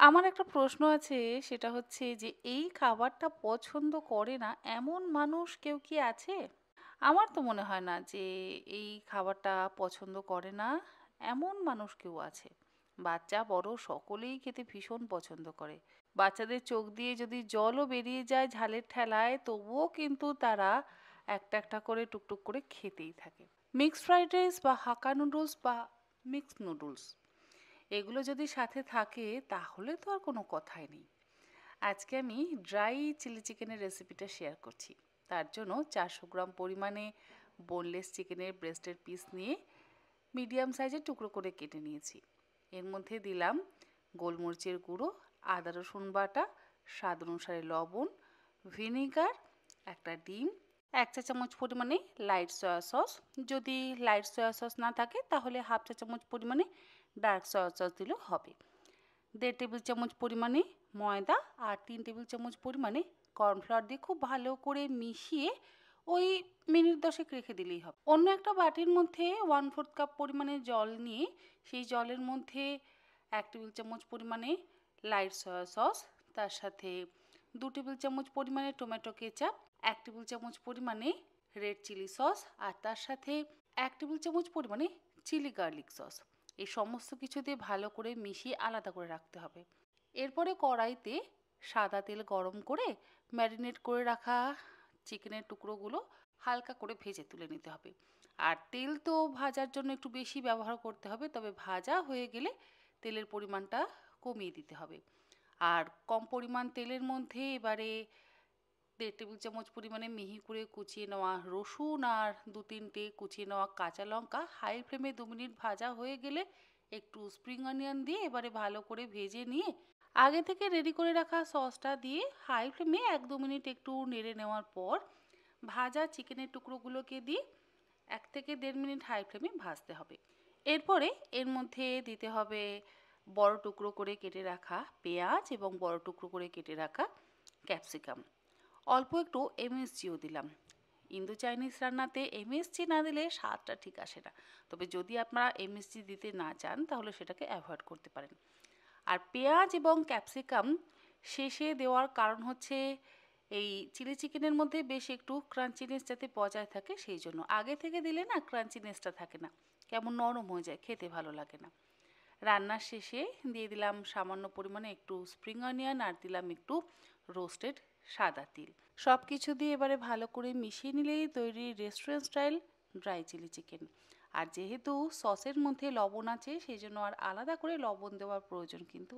আমার একটা প্রশ্ন আছে, সেটা হচ্ছে যে এই খাবারটা পছন্দ করে না এমন মানুষ কেউ কি আছে? আমার তো মনে হয় না যে এই খাবারটা পছন্দ করে না এমন মানুষ কেউ আছে। বাচ্চা বড় সকলেই খেতে ভীষণ পছন্দ করে। বাচ্চাদের চোখ দিয়ে যদি জলও বেরিয়ে যায় ঝালের ঠেলায়, তবুও কিন্তু তারা একটা একটা করে টুকটুক করে খেতেই থাকে। মিক্সড ফ্রাইড রাইস বা হাক্কা নুডলস বা মিক্সড নুডলস, এগুলো যদি সাথে থাকে তাহলে তো আর কোনো কথাই নেই। আজকে আমি ড্রাই চিলি চিকেনের রেসিপিটা শেয়ার করছি। তার জন্য 400 গ্রাম পরিমাণে বোনলেস চিকেনের ব্রেস্টের পিস নিয়ে মিডিয়াম সাইজের টুকরো করে কেটে নিয়েছি। এর মধ্যে দিলাম গোলমরিচের গুঁড়ো, আদা রসুন বাটা, স্বাদ অনুসারে লবণ, ভিনেগার, একটা ডিম, 1 চা চামচ পরিমাণে লাইট সয়া সস। যদি লাইট সয়া সস না থাকে তাহলে 1/2 চা চামচ পরিমাণে ডার্ক সয়া সস দিলেও হবে। 1.5 টেবিল চামচ পরিমাণে ময়দা আর 3 টেবিল চামচ পরিমাণে কর্নফ্লাওয়ার দিয়ে খুব ভালো করে মিশিয়ে ওই মিনিট 10 রেখে দিলেই হবে। অন্য একটা বাটির মধ্যে 1/4 কাপ পরিমাণে জল নিয়ে সেই জলের মধ্যে 1 টেবিল চামচ পরিমাণে লাইট সয়া সস, তার সাথে 2 টেবিল চামচ পরিমাণে টমেটো কেচাপ, 1 টেবিল চামচ পরিমাণে রেড চিলি সস আর তার সাথে 1 টেবিল চামচ পরিমাণে চিলি গার্লিক সস, এই সমস্ত কিছু দিয়ে ভালো করে মিশিয়ে আলাদা করে রাখতে হবে। এরপরে কড়াইতে সাদা তেল গরম করে ম্যারিনেট করে রাখা চিকেনের টুকরোগুলো হালকা করে ভেজে তুলে নিতে হবে। আর তেল তো ভাজার জন্য একটু বেশি ব্যবহার করতে হবে, তবে ভাজা হয়ে গেলে তেলের পরিমাণটা কমিয়ে দিতে হবে। আর কম পরিমাণ তেলের মধ্যে এবারে 1.5 টেবিল চামচ পরিমাণে মিহি করে কুচিয়ে নেওয়া রসুন আর 2-3টে কুচিয়ে নেওয়া কাঁচা লঙ্কা হাই ফ্লেমে 2 মিনিট ভাজা হয়ে গেলে একটু স্প্রিং অনিয়ন দিয়ে এবারে ভালো করে ভেজে নিয়ে আগে থেকে রেডি করে রাখা সসটা দিয়ে হাই ফ্লেমে 1-2 মিনিট একটু নেড়ে নেওয়ার পর ভাজা চিকেনের টুকরোগুলোকে দিয়ে 1 থেকে 1.5 মিনিট হাই ফ্লেমে ভাজতে হবে। এরপরে এর মধ্যে দিতে হবে বড় টুকরো করে কেটে রাখা পেঁয়াজ এবং বড় টুকরো করে কেটে রাখা ক্যাপসিকাম। অল্প একটু এমএসজিও দিলাম। ইন্দো চাইনিজ রান্নাতে এমএসজি না দিলে স্বাদটা ঠিক আসে না, তবে যদি আপনারা এমএসজি দিতে না চান তাহলে সেটাকে অ্যাভয়েড করতে পারেন। আর পেঁয়াজ এবং ক্যাপসিকাম শেষে দেওয়ার কারণ হচ্ছে এই চিলি চিকেনের মধ্যে বেশ একটু ক্রাঞ্চিনেস যাতে বজায় থাকে, সেই জন্য। আগে থেকে দিলে না ক্রাঞ্চিনেসটা থাকে না, কেমন নরম হয়ে যায়, খেতে ভালো লাগে না। রান্নার শেষে দিয়ে দিলাম সামান্য পরিমাণে একটু স্প্রিং অনিয়ন আর দিলাম একটু রোস্টেড সাদা তিল। সব কিছু দিয়ে এবারে ভালো করে মিশিয়ে নিলেই তৈরি restaurant style dry chilli chicken. আর যেহেতু সসের মধ্যে লবণ আছে সেই জন্য আর আলাদা করে লবণ দেওয়ার প্রয়োজন কিন্তু